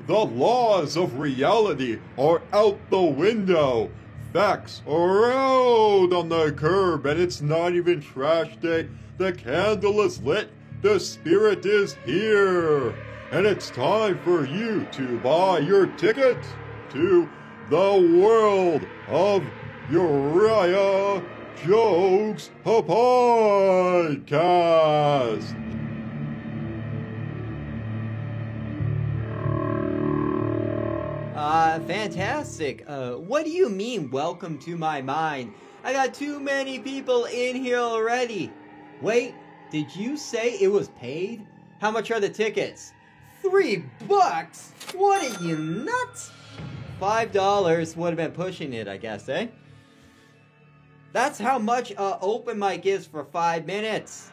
The laws of reality are out the window. Facts are out on the curb, and it's not even trash day. The candle is lit. The spirit is here. And it's time for you to buy your ticket to the world of Uriah Jokes, a podcast. Fantastic. What do you mean, welcome to my mind? I got too many people in here already. Wait, did you say it was paid? How much are the tickets? $3? What are you, nuts? $5 would have been pushing it, I guess, eh? That's how much open mic is for 5 minutes.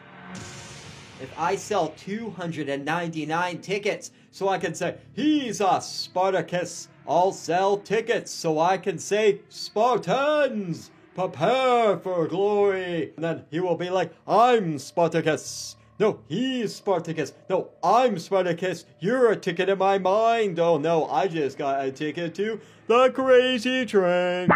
If I sell 299 tickets so I can say, he's a Spartacus, I'll sell tickets so I can say, Spartans, prepare for glory. And then he will be like, I'm Spartacus. No, he's Spartacus. No, I'm Spartacus. You're a ticket in my mind. Oh no, I just got a ticket to the crazy train.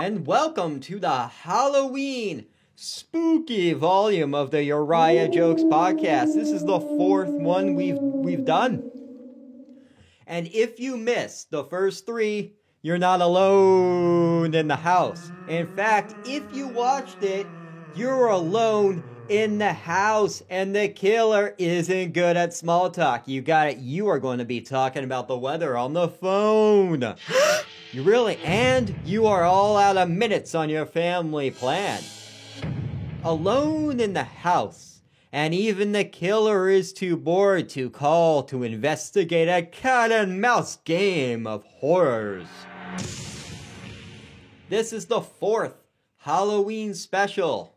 And welcome to the Halloween spooky volume of the Uriah Jokes podcast. This is the 4th one we've done. And if you missed the first 3, you're not alone in the house. In fact, if you watched it, you're alone in the house, and the killer isn't good at small talk. You got it. You are going to be talking about the weather on the phone. You really? And you are all out of minutes on your family plan. Alone in the house. And even the killer is too bored to call to investigate a cat and mouse game of horrors. This is the 4th Halloween special.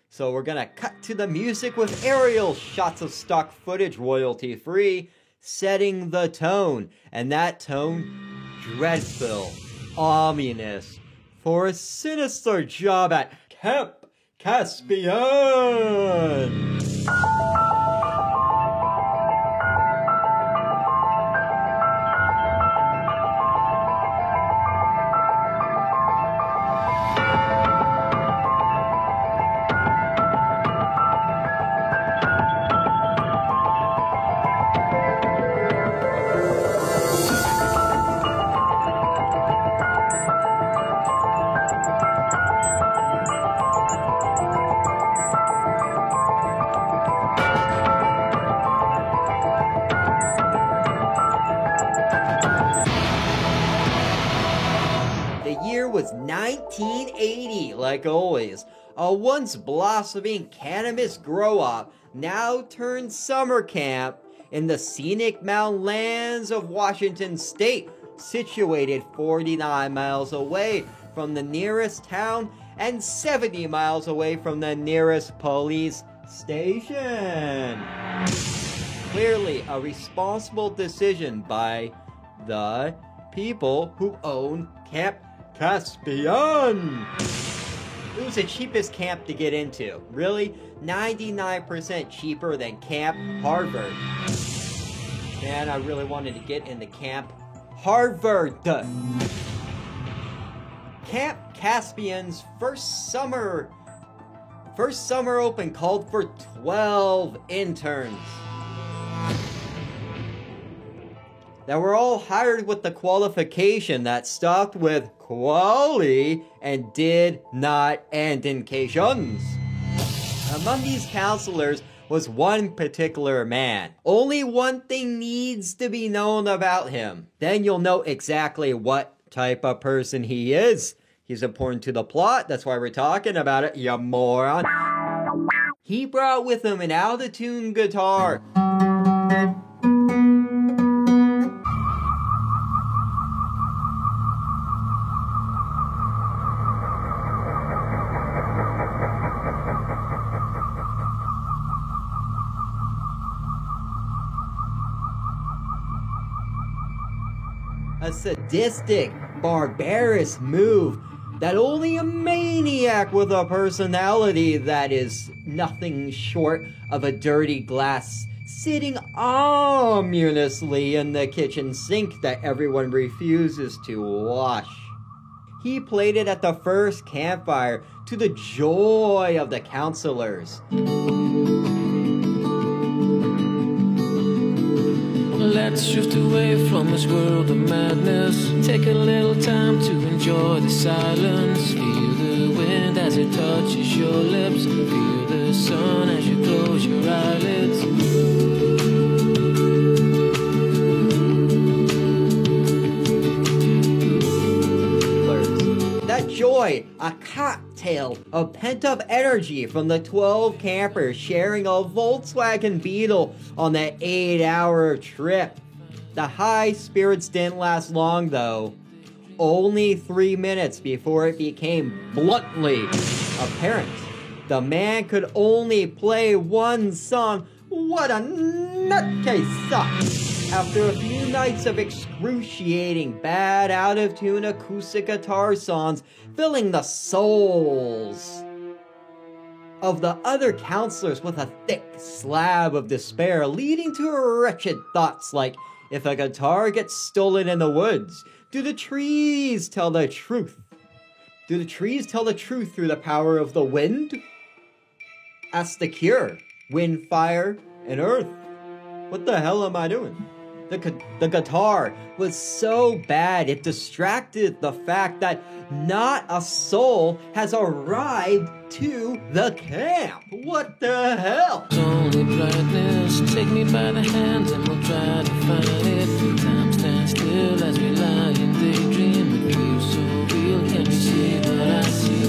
So we're gonna cut to the music with aerial shots of stock footage, royalty free, setting the tone. And that tone, dreadful, ominous, for a sinister job at Camp Caspian. Was 1980, like always. A once blossoming cannabis grow-up now turned summer camp in the scenic mountain lands of Washington State, situated 49 miles away from the nearest town and 70 miles away from the nearest police station. Clearly a responsible decision by the people who own Camp Caspian. It was the cheapest camp to get into. Really? 99% cheaper than Camp Harvard. Man, I really wanted to get into Camp Harvard. Camp Caspian's first summer open called for 12 interns that were all hired with the qualification that stopped with quali and did not end in cations. Among these counselors was one particular man. Only one thing needs to be known about him. Then you'll know exactly what type of person he is. He's important to the plot, that's why we're talking about it, you moron. He brought with him an out-of-tune guitar. A sadistic, barbarous move that only a maniac with a personality that is nothing short of a dirty glass sitting ominously in the kitchen sink that everyone refuses to wash. He played it at the first campfire to the joy of the counselors. Let's drift away from this world of madness. Take a little time to enjoy the silence. Feel the wind as it touches your lips. Feel the sun as you close your eyelids. That joy, a cocktail of pent-up energy from the 12 campers sharing a Volkswagen Beetle on that 8-hour trip. The high spirits didn't last long though. Only 3 minutes before it became bluntly apparent the man could only play one song. What a nutcase! After a few nights of excruciating, bad, out-of-tune acoustic guitar songs filling the souls of the other counselors with a thick slab of despair, leading to wretched thoughts like, if a guitar gets stolen in the woods, do the trees tell the truth? Do the trees tell the truth through the power of the wind? Ask the Cure, wind, fire, and earth. What the hell am I doing? The guitar was so bad it distracted the fact that not a soul has arrived to the camp. What the hell? Only brightness, take me by the hand and we'll try to find it. Time stands still as we lie in daydream. It feels so real, can you see what I see?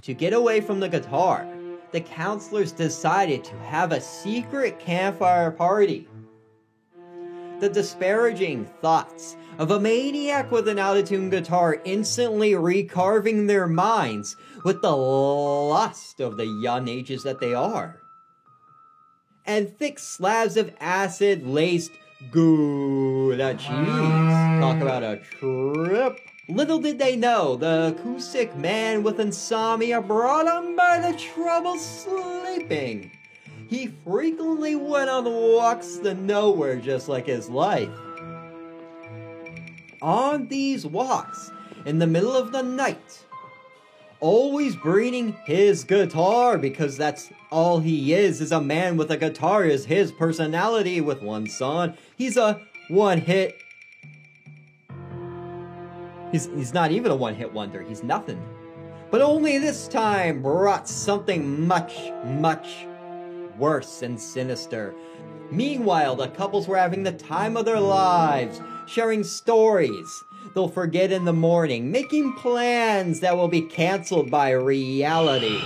To get away from the guitar, the counselors decided to have a secret campfire party. The disparaging thoughts of a maniac with an out-of-tune guitar instantly recarving their minds with the lust of the young ages that they are. And thick slabs of acid-laced Gouda cheese. Talk about a trip. Little did they know, the acoustic man with insomnia brought on by the trouble sleeping. He frequently went on walks to nowhere just like his life. On these walks, in the middle of the night, always bringing his guitar because that's all he is a man with a guitar, is his personality with one song. He's a one-hit. He's not even a one-hit wonder, he's nothing. But only this time brought something much, much worse and sinister. Meanwhile, the couples were having the time of their lives, sharing stories they'll forget in the morning, making plans that will be canceled by reality.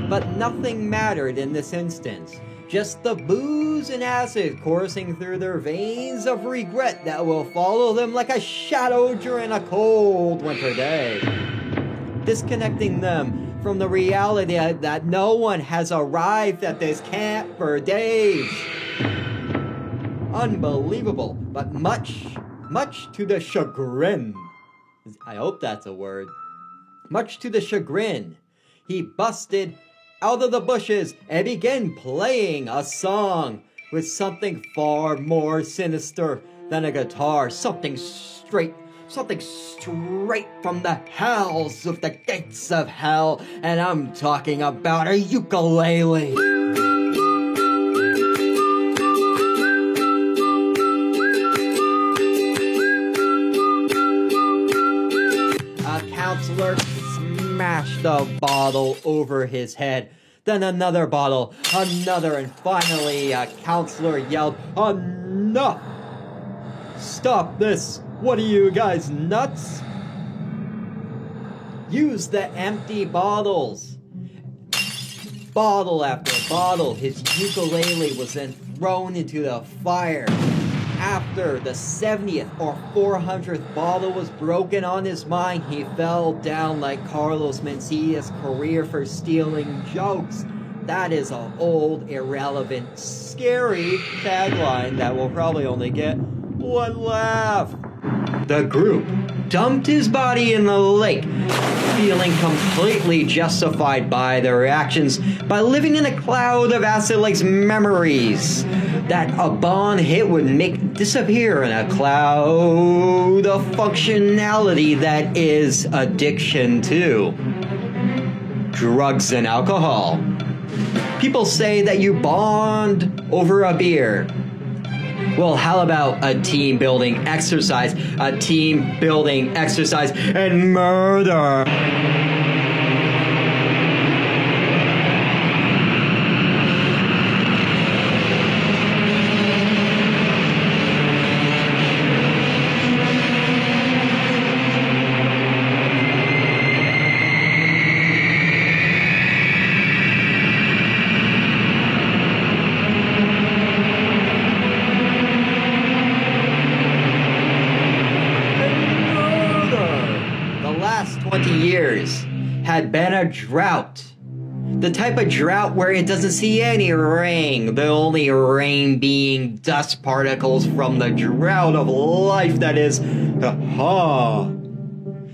But nothing mattered in this instance. Just the booze and acid coursing through their veins of regret that will follow them like a shadow during a cold winter day. Disconnecting them from the reality that no one has arrived at this camp for days. Unbelievable, but much to the chagrin. I hope that's a word. Much to the chagrin, he busted out of the bushes and began playing a song with something far more sinister than a guitar, something straight from the hells of the gates of hell, and I'm talking about a ukulele. A counselor smashed a bottle over his head. Then another bottle, another, and finally a counselor yelled, "Enough! Stop this! What are you guys, nuts?" Use the empty bottles. Bottle after bottle, his ukulele was then thrown into the fire. After the 70th or 400th bottle was broken on his mind, he fell down like Carlos Mencia's career for stealing jokes. That is an old, irrelevant, scary tagline that will probably only get one laugh. The group dumped his body in the lake, feeling completely justified by their actions by living in a cloud of Acid Lake's memories that a Bond hit would make disappear in a cloud of functionality that is addiction to drugs and alcohol. People say that you bond over a beer. Well, how about a team building exercise? A team building exercise and murder. Had been a drought. The type of drought where it doesn't see any rain. The only rain being dust particles from the drought of life that is.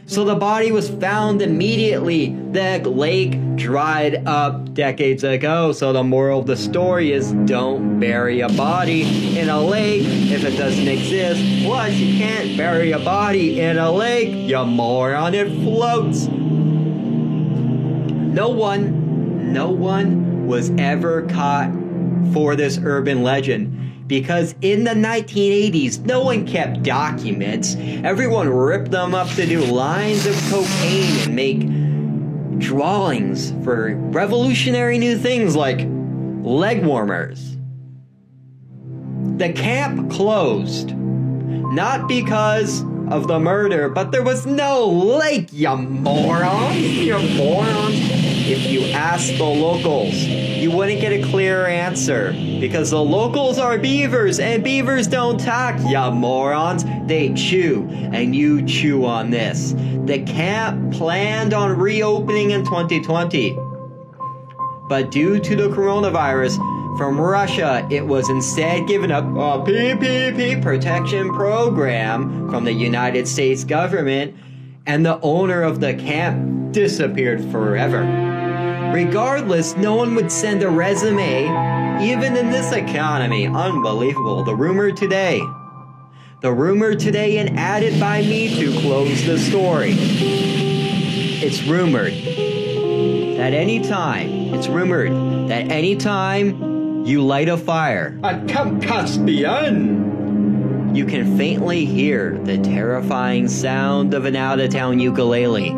So the body was found immediately. The lake dried up decades ago. So the moral of the story is don't bury a body in a lake if it doesn't exist. Plus, you can't bury a body in a lake, you moron. It floats. No one was ever caught for this urban legend because in the 1980s, no one kept documents. Everyone ripped them up to do lines of cocaine and make drawings for revolutionary new things like leg warmers. The camp closed, not because of the murder, but there was no lake, you morons! If you asked the locals, you wouldn't get a clear answer, because the locals are beavers, and beavers don't talk, you morons. They chew, and you chew on this. The camp planned on reopening in 2020, but due to the coronavirus from Russia, it was instead given up a PPP protection program from the United States government, and the owner of the camp disappeared forever. Regardless, no one would send a resume, even in this economy. Unbelievable. The rumor today, and added by me to close the story. It's rumored that anytime you light a fire at Camp Caspian, you can faintly hear the terrifying sound of an out-of-town ukulele.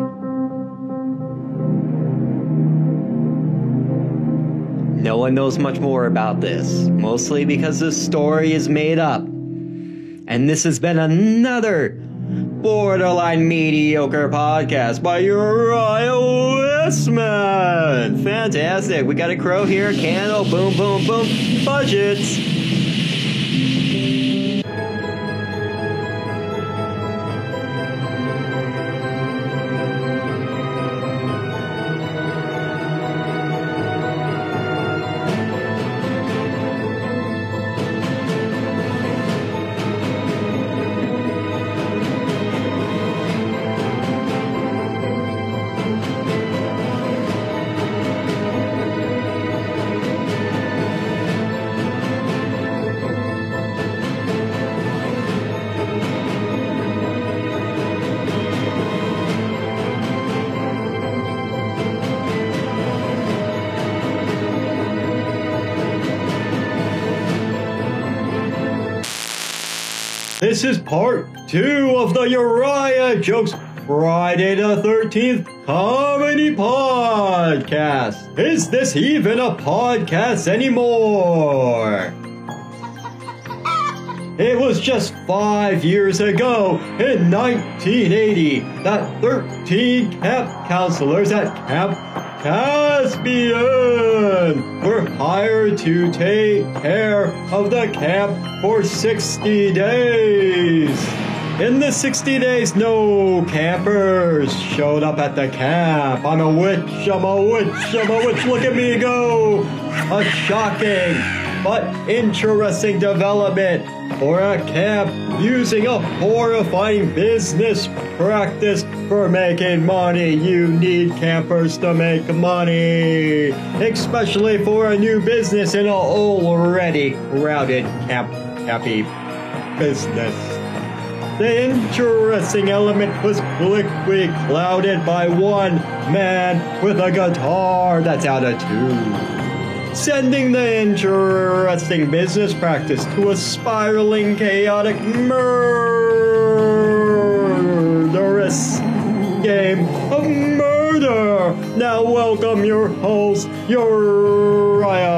No one knows much more about this, mostly because the story is made up. And this has been another borderline mediocre podcast by Uriah Westman. Fantastic. We got a crow here, a candle, boom, boom, boom. Budgets. This is part 2 of the Uriah Jokes Friday the 13th Comedy Podcast. Is this even a podcast anymore? It was just 5 years ago, in 1980, that 13 camp counselors at Camp Caspian were hired to take care of the camp for 60 days. In the 60 days, no campers showed up at the camp. I'm a witch, look at me go. A shocking but interesting development for a camp using a horrifying business practice for making money. You need campers to make money, especially for a new business in an already crowded campy business. The interesting element was quickly clouded by one man with a guitar that's out of tune, sending the interesting business practice to a spiraling, chaotic, murderous game of murder. Now welcome your host, Uriah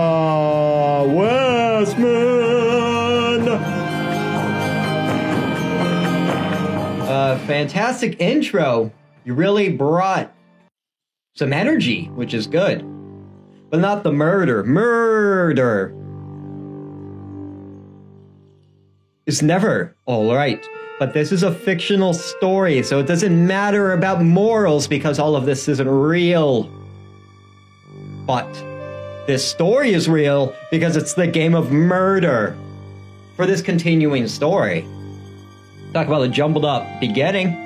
Westman. Fantastic intro. You really brought some energy, which is good. But not the murder. Murder is never all right. But this is a fictional story, so it doesn't matter about morals because all of this isn't real. But this story is real because it's the game of murder. For this continuing story, talk about a jumbled up beginning.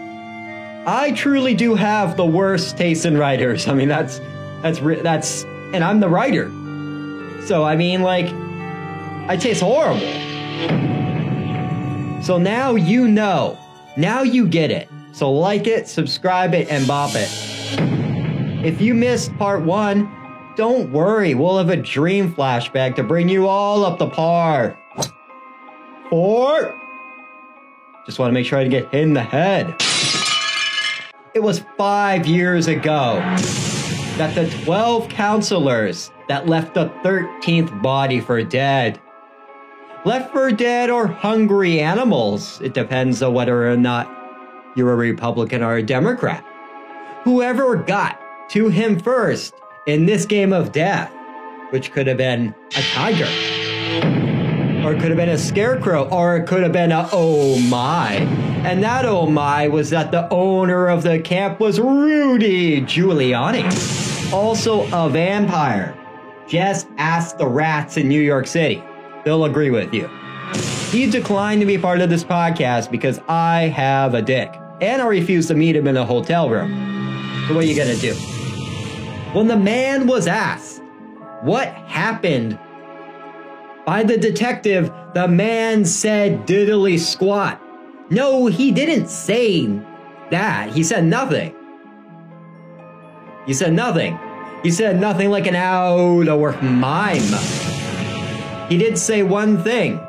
I truly do have the worst taste in writers. I mean, that's, and I'm the writer. So, I mean, like, I taste horrible. So now you know. Now you get it. So like it, subscribe it, and bop it. If you missed part 1, don't worry. We'll have a dream flashback to bring you all up to par. 4. Just want to make sure I didn't get hit in the head. It was 5 years ago that the 12 counselors that left the 13th body for dead. Left for dead or hungry animals. It depends on whether or not you're a Republican or a Democrat. Whoever got to him first in this game of death, which could have been a tiger, or it could have been a scarecrow, or it could have been a oh my. And that oh my was that the owner of the camp was Rudy Giuliani. Also a vampire. Just ask the rats in New York City. They'll agree with you. He declined to be part of this podcast because I have a dick. And I refused to meet him in a hotel room. So what are you gonna do? When the man was asked what happened by the detective, the man said diddly squat. No, he didn't say that. He said nothing. He said nothing. He said nothing like an out-of-work mime. He did say one thing.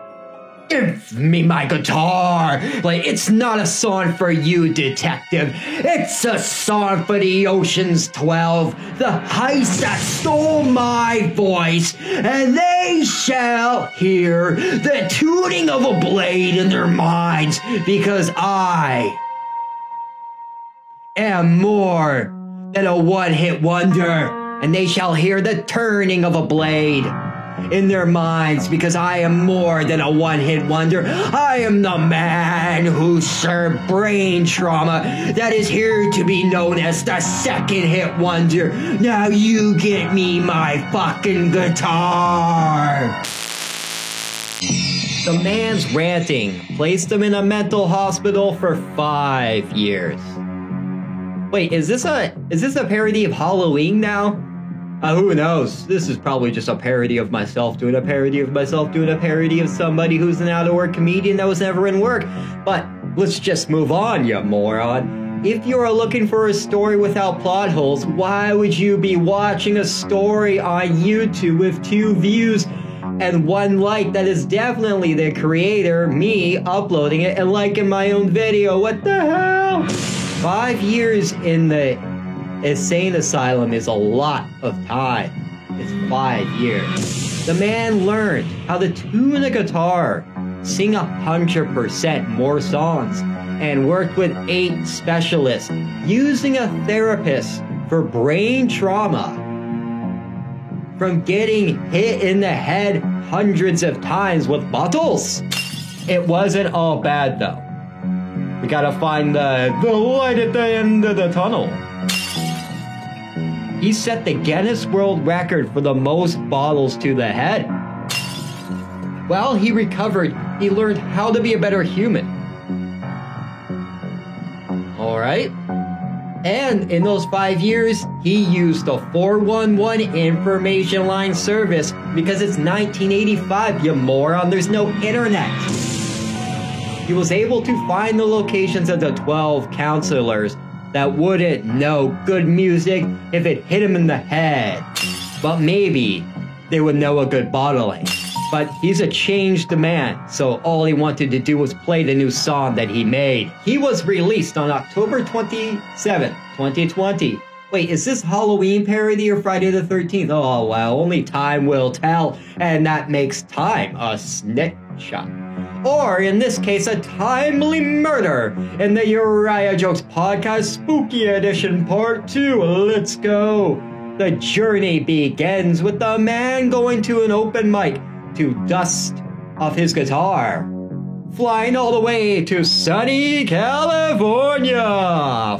Give me my guitar! Like, it's not a song for you, detective. It's a song for the Ocean's 12, the heist that stole my voice, and they shall hear the tuning of a blade in their minds, because I am more than a one-hit wonder, and they shall hear the turning of a blade in their minds, because I am more than a one-hit wonder. I am the man who served brain trauma that is here to be known as the second-hit wonder. Now you get me my fucking guitar. The man's ranting placed him in a mental hospital for 5 years. Wait, is this a parody of Halloween now? Who knows? This is probably just a parody of myself doing a parody of myself doing a parody of somebody who's an out-of-work comedian that was never in work. But let's just move on, you moron. If you're looking for a story without plot holes, why would you be watching a story on YouTube with 2 views and 1 like? That is definitely the creator, me, uploading it and liking my own video. What the hell? 5 years in the insane asylum is a lot of time. It's 5 years. The man learned how to tune a guitar, sing 100% more songs, and worked with 8 specialists, using a therapist for brain trauma. From getting hit in the head hundreds of times with bottles. It wasn't all bad though. We gotta find the light at the end of the tunnel. He set the Guinness World Record for the most bottles to the head. While he recovered, he learned how to be a better human. Alright? And in those 5 years, he used the 411 information line service because it's 1985, you moron. There's no internet. He was able to find the locations of the 12 counselors that wouldn't know good music if it hit him in the head. But maybe they would know a good bottling. But he's a changed man, so all he wanted to do was play the new song that he made. He was released on October 27, 2020. Wait, is this Halloween parody or Friday the 13th? Oh, well, only time will tell, and that makes time a snitch. Or, in this case, a timely murder in the Uriah Jokes Podcast Spooky Edition Part 2. Let's go! The journey begins with the man going to an open mic to dust off his guitar, flying all the way to sunny California.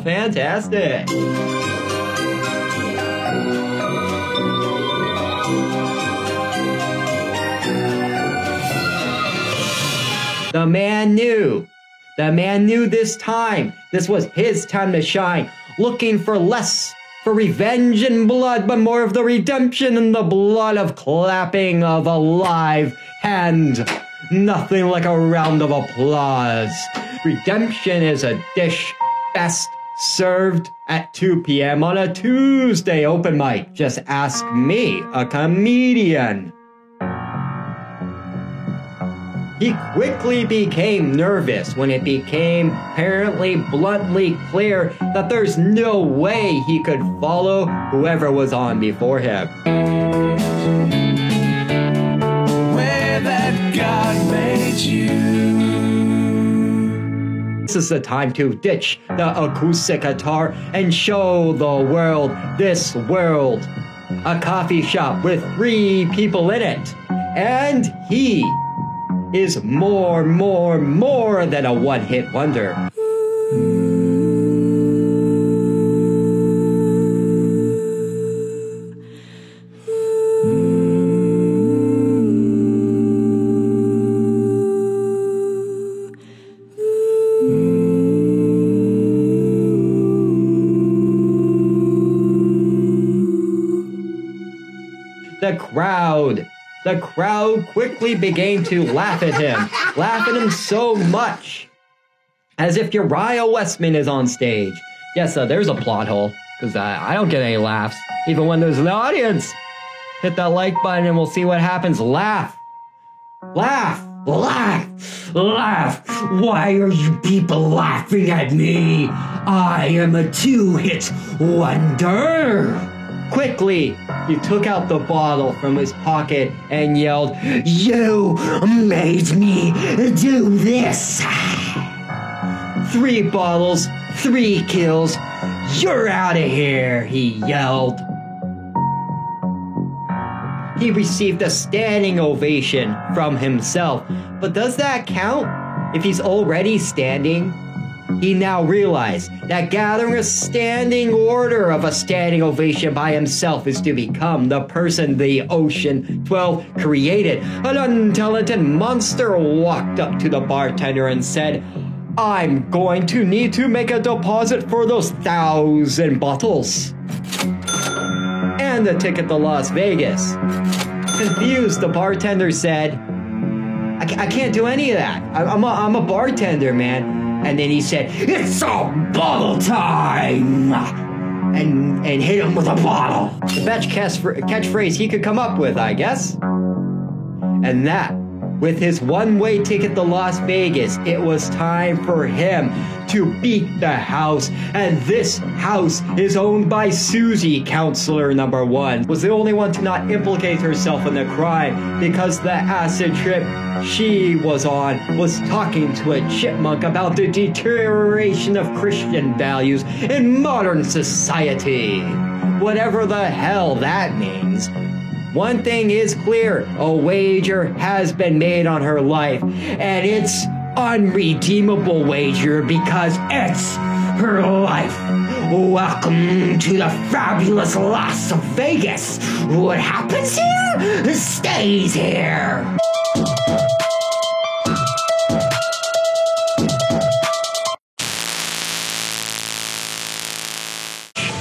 Fantastic. The man knew. The man knew this time. This was his time to shine, looking for less for revenge and blood, but more of the redemption and the blood of clapping of a live hand. Nothing like a round of applause. Redemption is a dish best served at 2 p.m. on a Tuesday open mic. Just ask me, a comedian. He quickly became nervous when it became apparently bluntly clear that there's no way he could follow whoever was on before him. Where that God made you. This is the time to ditch the acoustic guitar and show the world this world. A coffee shop with 3 people in it. And he is more than a one-hit wonder. The crowd quickly began to laugh at him so much. As if Uriah Westman is on stage. Yes, there's a plot hole, because I don't get any laughs, even when there's an audience. Hit that like button and we'll see what happens. Laugh. Laugh. Laugh. Laugh. Why are you people laughing at me? I am a 2-hit wonder. Quickly, he took out the bottle from his pocket and yelled, "You made me do this!" 3 bottles, 3 kills. You're out of here, he yelled. He received a standing ovation from himself. But does that count if he's already standing? He now realized that gathering a standing order of a standing ovation by himself is to become the person the Ocean 12 created. An untalented monster walked up to the bartender and said, "I'm going to need to make a deposit for those 1,000 bottles. And a ticket to Las Vegas." Confused, the bartender said, I can't do any of that. I'm a bartender, man. And then he said, "It's all bottle time!" And hit him with a bottle. The best catchphrase he could come up with, I guess. And that, with his one-way ticket to Las Vegas, it was time for him to beat the house. And this house is owned by Susie, counselor number 1. Was the only one to not implicate herself in the crime because the acid trip she was on was talking to a chipmunk about the deterioration of Christian values in modern society. Whatever the hell that means. One thing is clear, a wager has been made on her life, and it's unredeemable wager because it's her life. Welcome to the fabulous Las Vegas. What happens here stays here.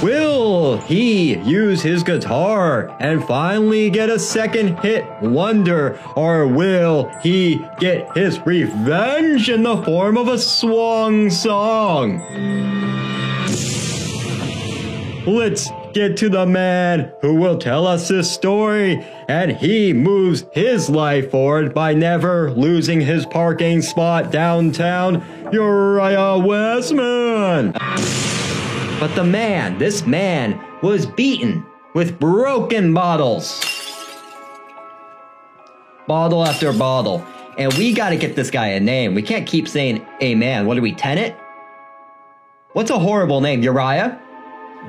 Will he use his guitar and finally get a second hit wonder? Or will he get his revenge in the form of a swan song? Let's get to the man who will tell us this story, and he moves his life forward by never losing his parking spot downtown, Uriah Westman. But this man was beaten with broken bottles. Bottle after bottle. And we gotta get this guy a name. We can't keep saying, hey man, what are we, Tenet? What's a horrible name, Uriah?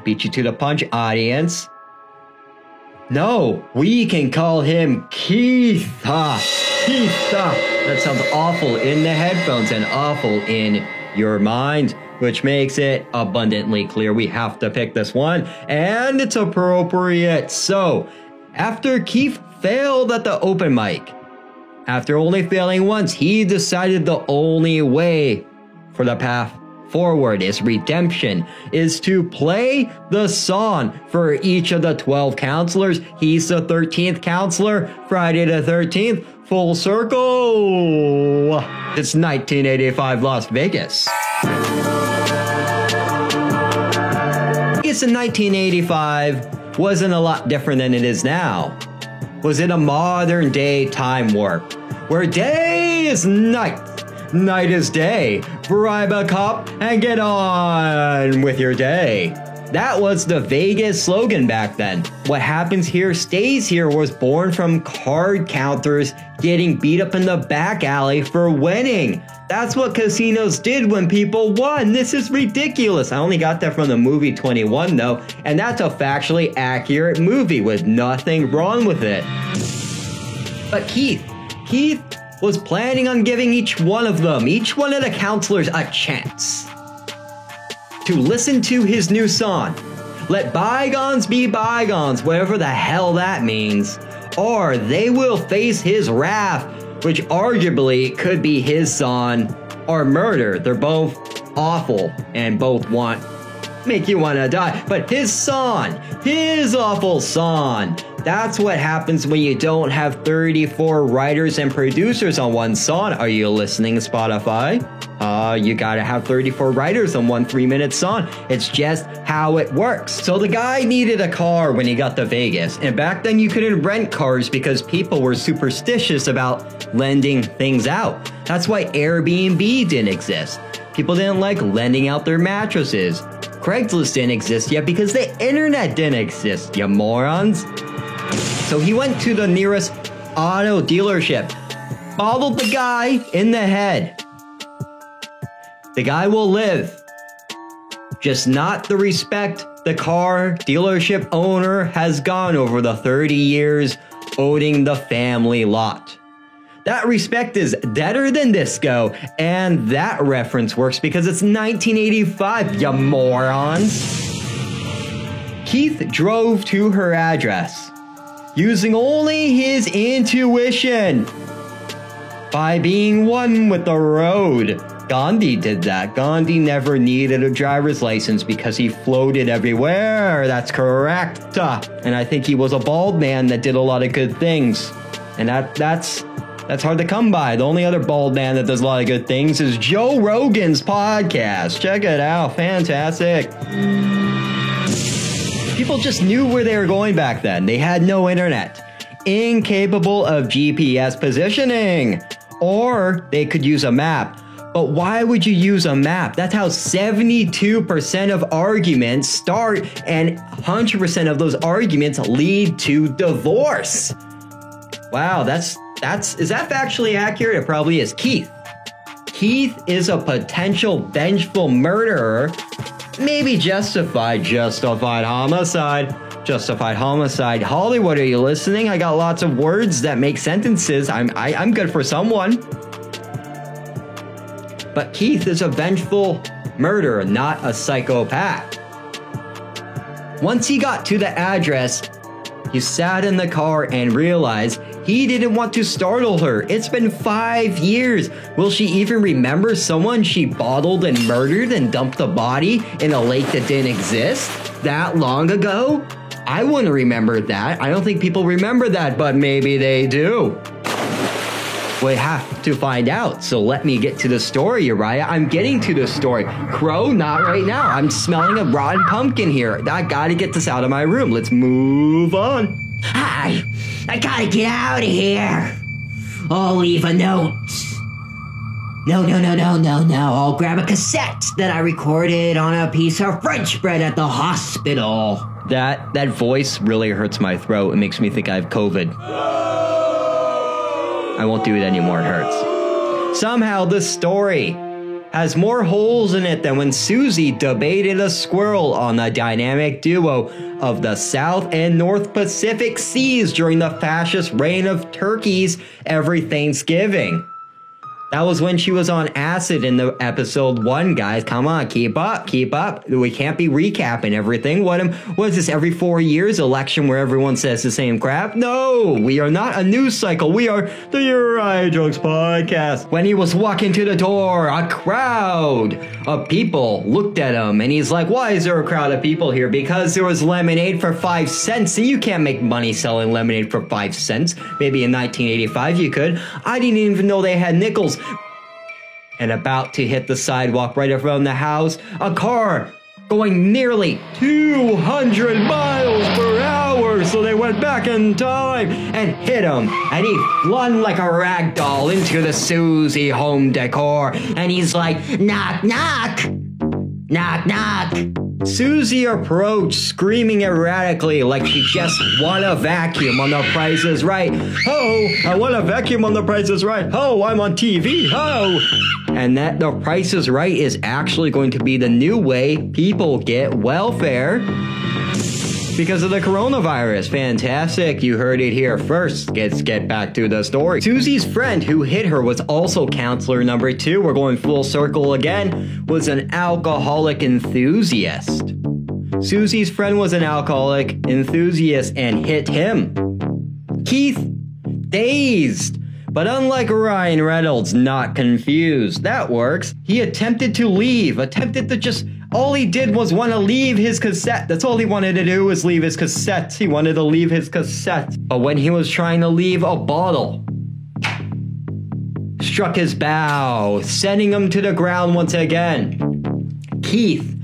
Beat you to the punch, audience. No, we can call him Keith. Keith. That sounds awful in the headphones and awful in your mind, which makes it abundantly clear we have to pick this one, and it's appropriate. So, after Keith failed at the open mic, after only failing once, he decided the only way for the path forward is redemption, is to play the song for each of the 12 counselors. He's the 13th counselor, Friday the 13th, full circle. It's 1985 Las Vegas. Vegas in 1985 wasn't a lot different than it is now. Was it a modern day time warp, where day is night, night is day, bribe a cop and get on with your day. That was the Vegas slogan back then. What happens here stays here was born from card counters getting beat up in the back alley for winning. That's what casinos did when people won. This is ridiculous. I only got that from the movie 21 though, and that's a factually accurate movie with nothing wrong with it. But Keith was planning on giving each one of the counselors a chance to listen to his new song. Let bygones be bygones, whatever the hell that means, or they will face his wrath, which arguably could be his song or murder. They're both awful and both make you want to die. But his song, his awful song, that's what happens when you don't have 34 writers and producers on one song. Are you listening, Spotify? You gotta have 34 writers on one 3-minute song. It's just how it works. So the guy needed a car when he got to Vegas. And back then you couldn't rent cars because people were superstitious about lending things out. That's why Airbnb didn't exist. People didn't like lending out their mattresses. Craigslist didn't exist yet because the internet didn't exist, you morons. So he went to the nearest auto dealership, bottled the guy in the head. The guy will live, just not the respect the car dealership owner has gone over the 30 years owning the family lot. That respect is deader than disco, and that reference works because it's 1985, you morons. Keith drove to her address, using only his intuition, by being one with the road. Gandhi did that. Gandhi never needed a driver's license because he floated everywhere. That's correct. And I think he was a bald man that did a lot of good things. And that's hard to come by. The only other bald man that does a lot of good things is Joe Rogan's podcast. Check it out. Fantastic. People just knew where they were going back then. They had no internet. Incapable of GPS positioning. Or they could use a map. But why would you use a map? That's how 72% of arguments start, and 100% of those arguments lead to divorce. Wow, is that factually accurate? It probably is. Keith is a potential vengeful murderer. Maybe justified homicide. Justified homicide. Hollywood, are you listening? I got lots of words that make sentences. I'm good for someone. But Keith is a vengeful murderer, not a psychopath. Once he got to the address, He sat in the car and realized he didn't want to startle her. It's been 5 years. Will she even remember someone she bottled and murdered and dumped the body in a lake that didn't exist that long ago? I wouldn't remember that. I don't think people remember that, but maybe they do. We have to find out, so let me get to the story, Uriah. I'm getting to the story. Crow, not right now. I'm smelling a rotten pumpkin here. I gotta get this out of my room. Let's move on. Hi, I gotta get out of here. I'll leave a note. No. I'll grab a cassette that I recorded on a piece of French bread at the hospital. That voice really hurts my throat. It makes me think I have COVID. I won't do it anymore, it hurts. Somehow this story has more holes in it than when Susie debated a squirrel on the dynamic duo of the South and North Pacific Seas during the fascist reign of turkeys every Thanksgiving. That was when she was on acid in the episode 1, guys. Come on, keep up. We can't be recapping everything. What is this, every 4 years election where everyone says the same crap? No, we are not a news cycle. We are the Uriah Jokes Podcast. When he was walking to the door, a crowd of people looked at him, and he's like, why is there a crowd of people here? Because there was lemonade for 5 cents, and you can't make money selling lemonade for 5 cents. Maybe in 1985 you could. I didn't even know they had nickels. And about to hit the sidewalk right around the house, a car going nearly 200 miles per hour. So they went back in time and hit him. And he flung like a rag doll into the Susie home decor. And he's like, knock, knock. Knock, knock. Susie approached, screaming erratically like she just won a vacuum on The Price is Right. Oh, I won a vacuum on The Price is Right. Oh, I'm on TV. Oh. And that The Price is Right is actually going to be the new way people get welfare because of the coronavirus. Fantastic. You heard it here first. Let's get back to the story. Susie's friend who hit her was also counselor number 2. We're going full circle again. Was an alcoholic enthusiast. Susie's friend was an alcoholic enthusiast and hit him. Keith, dazed. But unlike Ryan Reynolds, not confused. That works. He attempted to leave. All he did was want to leave his cassette. That's all he wanted to do was leave his cassette. He wanted to leave his cassette. But when he was trying to leave, a bottle struck his bow, sending him to the ground once again. Keith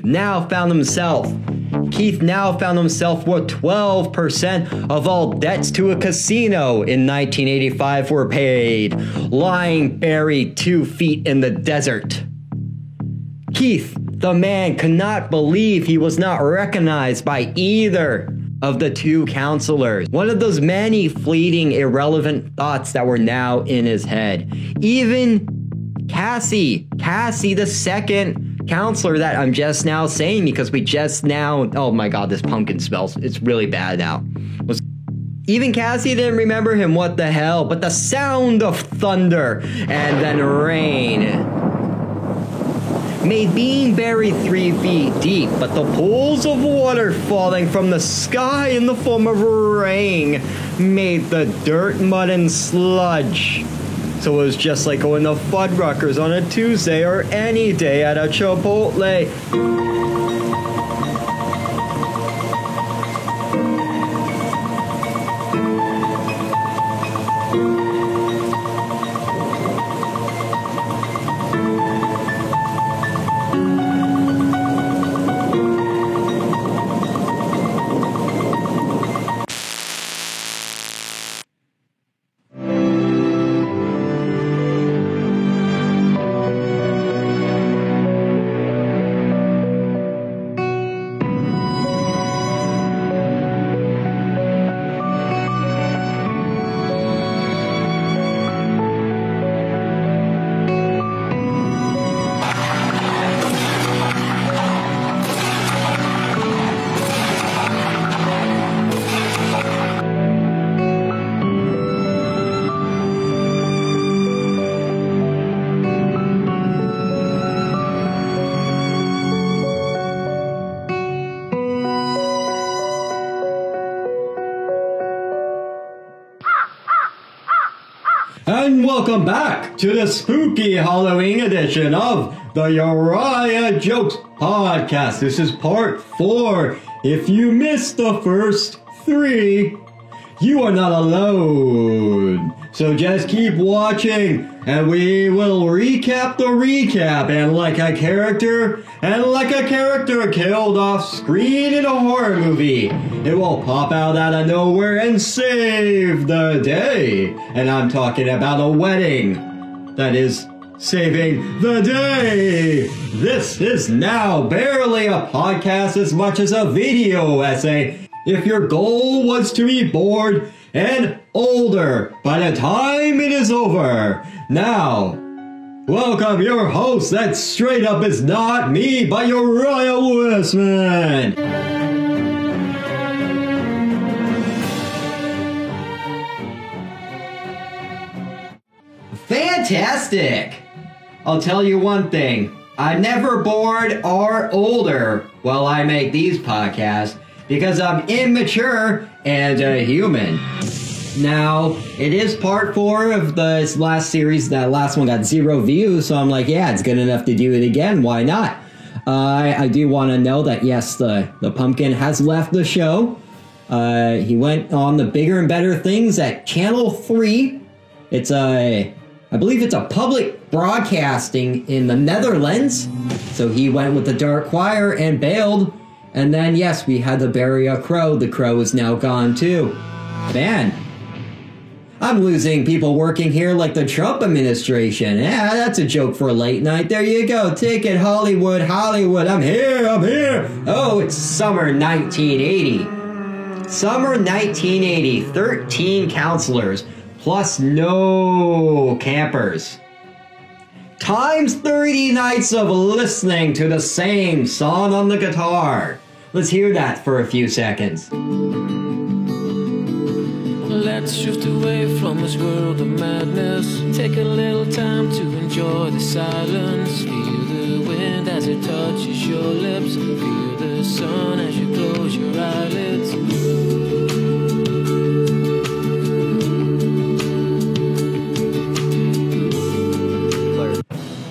now found himself with 12% of all debts to a casino in 1985 were paid, lying buried 2 feet in the desert. Keith, the man, could not believe he was not recognized by either of the 2 counselors. One of those many fleeting, irrelevant thoughts that were now in his head. Even Cassie, the second counselor that I'm just now saying because we just now, oh my god, this pumpkin smells, it's really bad now. Even Cassie didn't remember him, what the hell, but the sound of thunder and then rain made being buried 3 feet deep, but the pools of water falling from the sky in the form of rain made the dirt, mud, and sludge. So it was just like going to Fuddruckers on a Tuesday or any day at a Chipotle. And welcome back to the spooky Halloween edition of the Uriah Jokes podcast. This is part 4. If you missed the first 3, you are not alone. So just keep watching and we will recap the recap. And like a character killed off screen in a horror movie, it will pop out of nowhere and save the day. And I'm talking about a wedding that is saving the day. This is now barely a podcast as much as a video essay. If your goal was to be bored and older by the time it is over, now, welcome your host that straight up is not me, but Uriah Westman. Fantastic! I'll tell you one thing. I'm never bored or older while I make these podcasts because I'm immature and a human. Now, it is part 4 of this last series. That last one got 0 views, so I'm like, yeah, it's good enough to do it again. Why not? I do want to know that, yes, the pumpkin has left the show. He went on the bigger and better things at Channel 3. It's I believe it's a public broadcasting in the Netherlands. So he went with the Dark Choir and bailed. And then, yes, we had to bury a crow. The crow is now gone, too. Man, I'm losing people working here like the Trump administration. Yeah, that's a joke for a late night. There you go. Ticket, Hollywood, Hollywood. I'm here. Oh, it's summer 1980. Summer 1980. 13 counselors. Plus no campers. Times 30 nights of listening to the same song on the guitar. Let's hear that for a few seconds. Let's drift away from this world of madness. Take a little time to enjoy the silence. Feel the wind as it touches your lips. Feel the sun as you close your eyelids.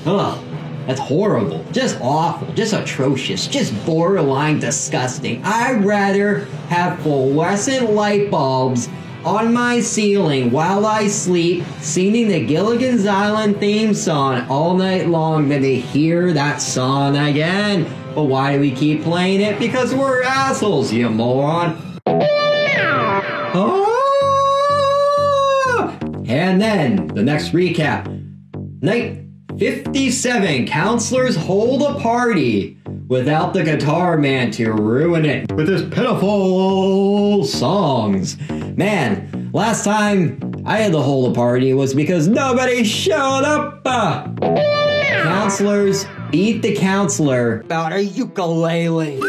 Ugh, that's horrible. Just awful. Just atrocious. Just borderline disgusting. I'd rather have fluorescent light bulbs on my ceiling while I sleep, singing the Gilligan's Island theme song all night long than to hear that song again. But why do we keep playing it? Because we're assholes, you moron. Oh! And then, the next recap. Night 57 counselors hold a party without the guitar man to ruin it with his pitiful songs. Man, last time I had to hold a party was because nobody showed up. Counselors beat the counselor about a ukulele.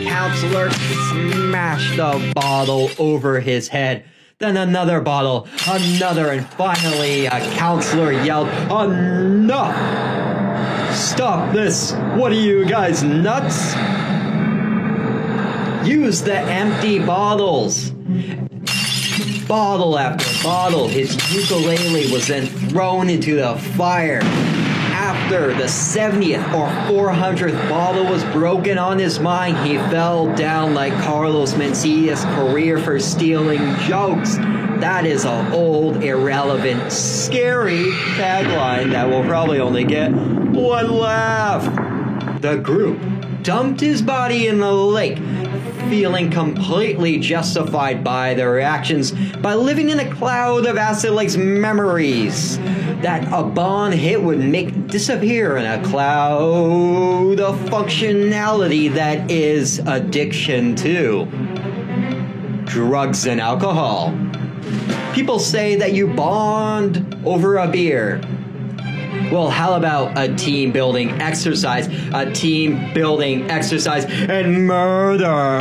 Counselor smashed a bottle over his head. Then another bottle, another, and finally a counselor yelled, "Enough! Stop this! What are you guys, nuts?" Use the empty bottles. Bottle after bottle, his ukulele was then thrown into the fire. After the 70th or 400th bottle was broken on his mind, he fell down like Carlos Mencia's career for stealing jokes. That is an old, irrelevant, scary tagline that will probably only get one laugh. The group dumped his body in the lake, feeling completely justified by their actions by living in a cloud of Acid Lake's memories that a Bond hit would make disappear in a cloud of functionality that is addiction to drugs and alcohol. People say that you bond over a beer. Well, how about a team building exercise? A team building exercise and murder.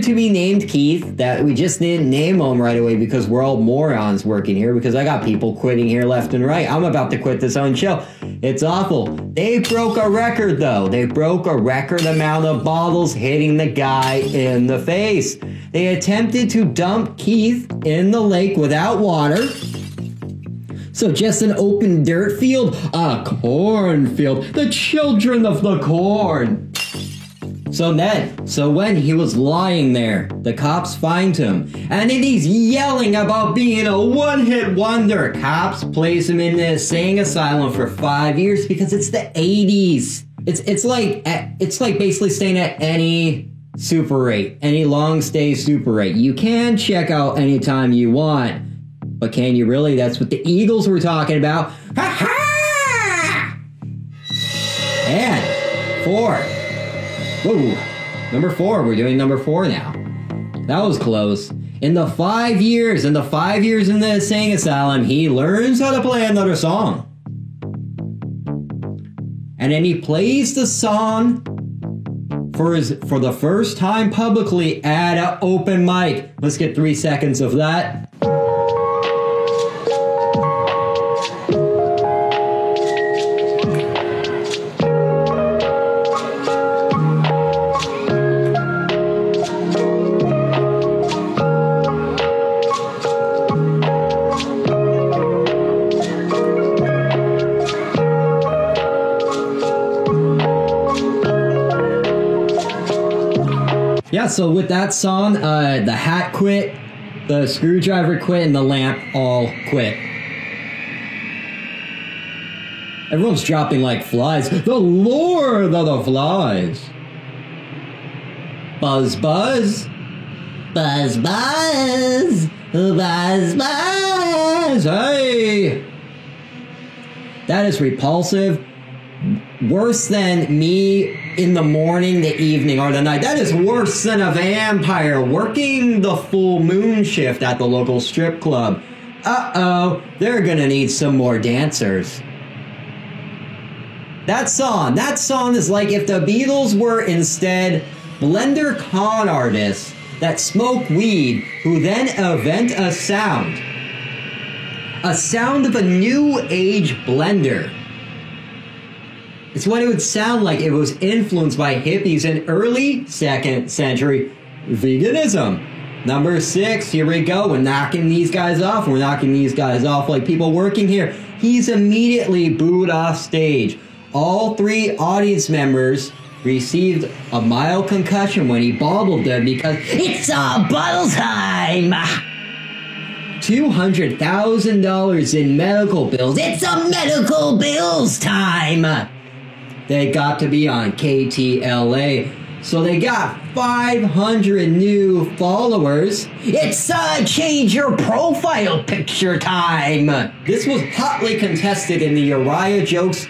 attempted to be named Keith, that we just didn't name him right away because we're all morons working here, because I got people quitting here left and right. I'm about to quit this own show. It's awful. They broke a record, though. They broke a record amount of bottles hitting the guy in the face. They attempted to dump Keith in the lake without water. So just an open dirt field, a cornfield, the children of the corn. So when he was lying there, the cops find him, and then he's yelling about being a one-hit wonder. Cops place him in the insane asylum for 5 years because it's the 80s. It's like basically staying at any Super 8, any long stay Super 8. You can check out anytime you want, but can you really? That's what the Eagles were talking about. Ha ha! And 4. Whoa, number 4. We're doing number 4 now. That was close. In the 5 years in the insane asylum, he learns how to play another song. And then he plays the song for the first time publicly at an open mic. Let's get 3 seconds of that. Yeah, so with that song, the hat quit, the screwdriver quit, and the lamp all quit. Everyone's dropping like flies. The Lord of the Flies. Buzz, buzz. Buzz, buzz. Buzz, buzz. Hey! That is repulsive. Worse than me in the morning, the evening, or the night. That is worse than a vampire working the full moon shift at the local strip club. Uh-oh, they're gonna need some more dancers. That song is like if the Beatles were instead blender con artists that smoke weed who then invent a sound. A sound of a new age blender. It's what it would sound like if it was influenced by hippies and early 2nd century veganism. Number 6, here we go. We're knocking these guys off. We're knocking these guys off like people working here. He's immediately booed off stage. All 3 audience members received a mild concussion when he bobbled them because It's a bottle time! $200,000 in medical bills. It's a medical bills time! They got to be on KTLA, so they got 500 new followers. It's a change your profile picture time! This was hotly contested in the Uriah Jokes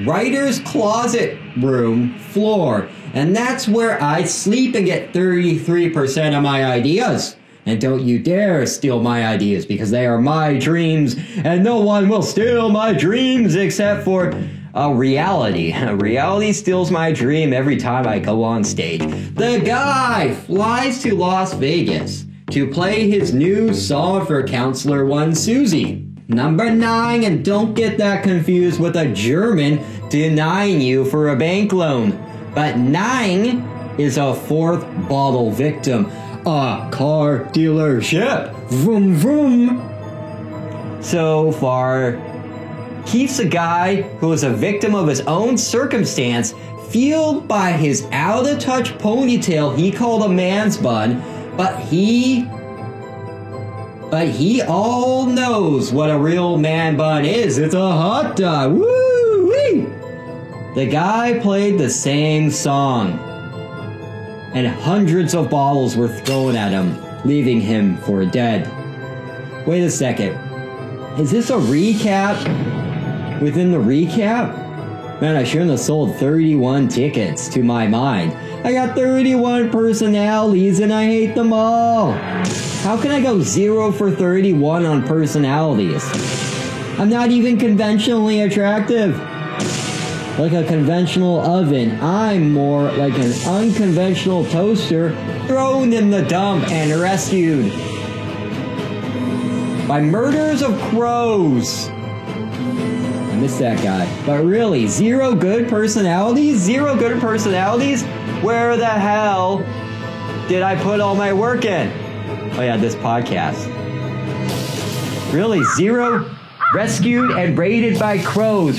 writer's closet room floor, and that's where I sleep and get 33% of my ideas. And don't you dare steal my ideas, because they are my dreams, and no one will steal my dreams except for reality. Reality steals my dream every time I go on stage. The guy flies to Las Vegas to play his new song for Counselor 1 Susie. Number 9, and don't get that confused with a German denying you for a bank loan. But 9 is a 4th bottle victim. A car dealership. Vroom vroom. So far, Keith's a guy who is a victim of his own circumstance, fueled by his out-of-touch ponytail he called a man's bun, but he all knows what a real man bun is. It's a hot dog. Woo-wee! The guy played the same song, and hundreds of bottles were thrown at him, leaving him for dead. Wait a second. Is this a recap within the recap? Man, I shouldn't have sold 31 tickets to my mind. I got 31 personalities and I hate them all. How can I go 0 for 31 on personalities? I'm not even conventionally attractive. Like a conventional oven, I'm more like an unconventional toaster thrown in the dump and rescued by murders of crows. I miss that guy. But really, zero good personalities? Zero good personalities? Where the hell did I put all my work in? Oh yeah, this podcast. Really, zero rescued and raided by crows.